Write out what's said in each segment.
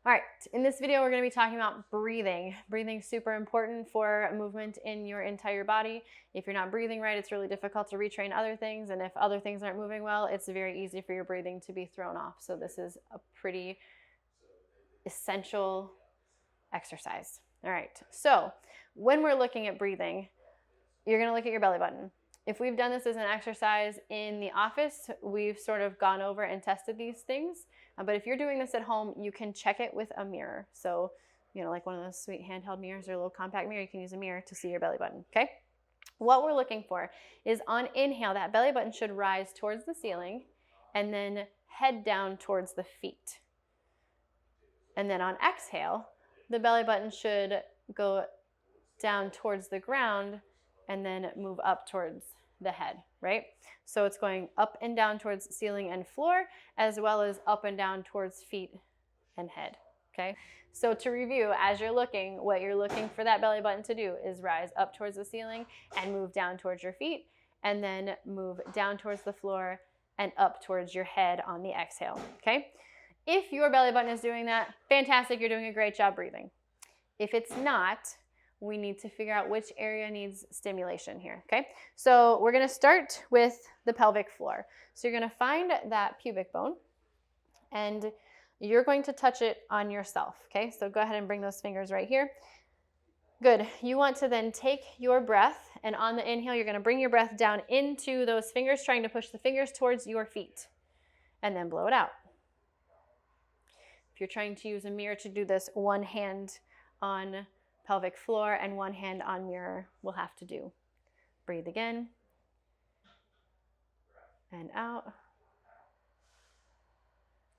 All right, in this video, we're going to be talking about breathing. Breathing is super important for movement in your entire body. If you're not breathing right, it's really difficult to retrain other things. And if other things aren't moving well, it's very easy for your breathing to be thrown off. So this is a pretty essential exercise. All right, so when we're looking at breathing, you're going to look at your belly button. If we've done this as an exercise in the office, we've sort of gone over and tested these things. But if you're doing this at home, you can check it with a mirror. So, like one of those sweet handheld mirrors or a little compact mirror, you can use a mirror to see your belly button, okay? What we're looking for is on inhale, that belly button should rise towards the ceiling and then head down towards the feet. And then on exhale, the belly button should go down towards the ground and then move up towards the head, right? So it's going up and down towards ceiling and floor, as well as up and down towards feet and head, okay? So to review, as you're looking, what you're looking for that belly button to do is rise up towards the ceiling and move down towards your feet, and then move down towards the floor and up towards your head on the exhale, okay? If your belly button is doing that, fantastic, you're doing a great job breathing. If it's not, we need to figure out which area needs stimulation here, okay? So we're gonna start with the pelvic floor. So you're gonna find that pubic bone and you're going to touch it on yourself, okay? So go ahead and bring those fingers right here. Good, you want to then take your breath, and on the inhale, you're gonna bring your breath down into those fingers, trying to push the fingers towards your feet, and then blow it out. If you're trying to use a mirror to do this, one hand on pelvic floor and one hand on mirror will have to do. Breathe again. And out.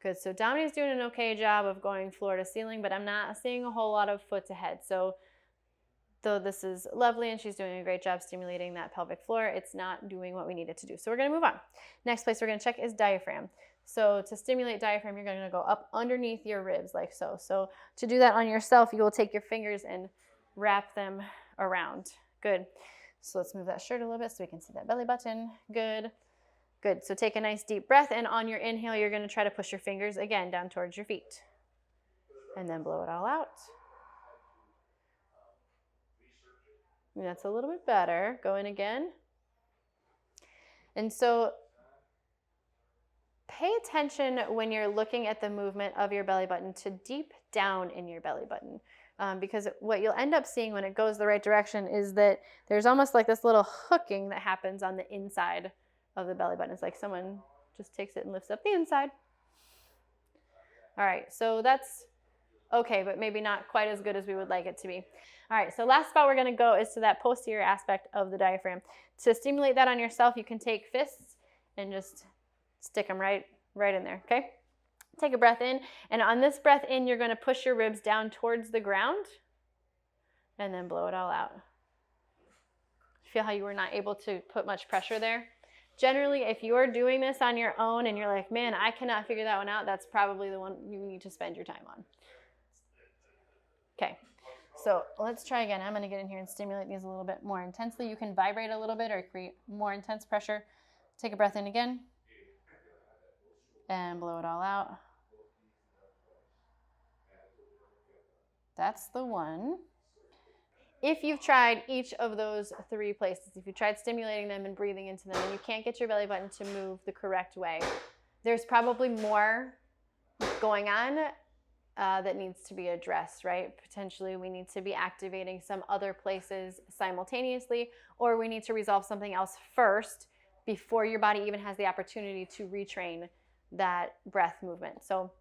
Good, so Domini's doing an okay job of going floor to ceiling, but I'm not seeing a whole lot of foot to head. So though this is lovely and she's doing a great job stimulating that pelvic floor, it's not doing what we need it to do. So we're gonna move on. Next place we're gonna check is diaphragm. So to stimulate diaphragm, you're gonna go up underneath your ribs like so. So to do that on yourself, you will take your fingers and wrap them around. Good. So let's move that shirt a little bit so we can see that belly button. Good. Good. So take a nice deep breath, and on your inhale, you're gonna try to push your fingers again down towards your feet. And then blow it all out. And that's a little bit better. Go in again. And so pay attention when you're looking at the movement of your belly button to deep down in your belly button. Because what you'll end up seeing when it goes the right direction is that there's almost like this little hooking that happens on the inside of the belly button. It's like someone just takes it and lifts up the inside. All right, so that's okay, but maybe not quite as good as we would like it to be. All right, so last spot we're gonna go is to that posterior aspect of the diaphragm. To stimulate that on yourself, you can take fists and just stick them right in there, okay? Take a breath in, and on this breath in, you're gonna push your ribs down towards the ground and then blow it all out. Feel how you were not able to put much pressure there? Generally, if you're doing this on your own and you're like, man, I cannot figure that one out, that's probably the one you need to spend your time on. Okay, so let's try again. I'm gonna get in here and stimulate these a little bit more intensely. You can vibrate a little bit or create more intense pressure. Take a breath in again and blow it all out. That's the one. If you've tried each of those three places, if you tried stimulating them and breathing into them and you can't get your belly button to move the correct way, there's probably more going on that needs to be addressed, right? Potentially we need to be activating some other places simultaneously, or we need to resolve something else first before your body even has the opportunity to retrain that breath movement. So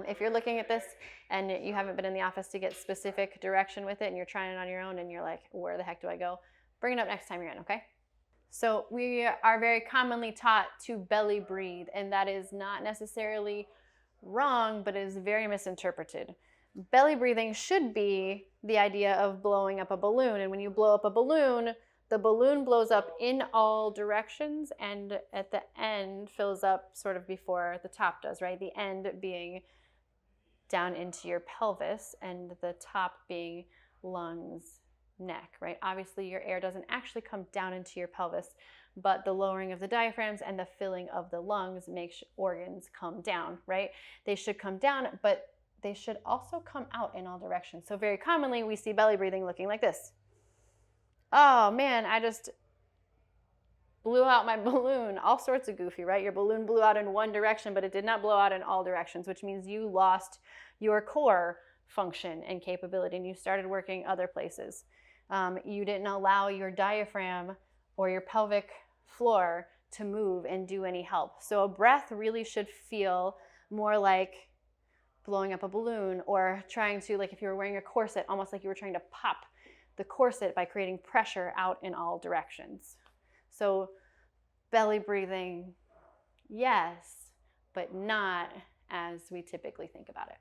if you're looking at this and you haven't been in the office to get specific direction with it and you're trying it on your own and you're like, where the heck do I go? Bring it up next time you're in, okay? So we are very commonly taught to belly breathe, and that is not necessarily wrong, but is very misinterpreted. Belly breathing should be the idea of blowing up a balloon, and when you blow up a balloon, the balloon blows up in all directions and at the end fills up sort of before the top does, right? The end being down into your pelvis and the top being lungs, neck, right? Obviously your air doesn't actually come down into your pelvis, but the lowering of the diaphragms and the filling of the lungs makes organs come down, right? They should come down, but they should also come out in all directions. So very commonly we see belly breathing looking like this. Oh man, I just blew out my balloon. All sorts of goofy, right? Your balloon blew out in one direction, but it did not blow out in all directions, which means you lost your core function and capability and you started working other places. You didn't allow your diaphragm or your pelvic floor to move and do any help. So a breath really should feel more like blowing up a balloon, or trying to, like if you were wearing a corset, almost like you were trying to pop the corset by creating pressure out in all directions. So belly breathing, yes, but not as we typically think about it.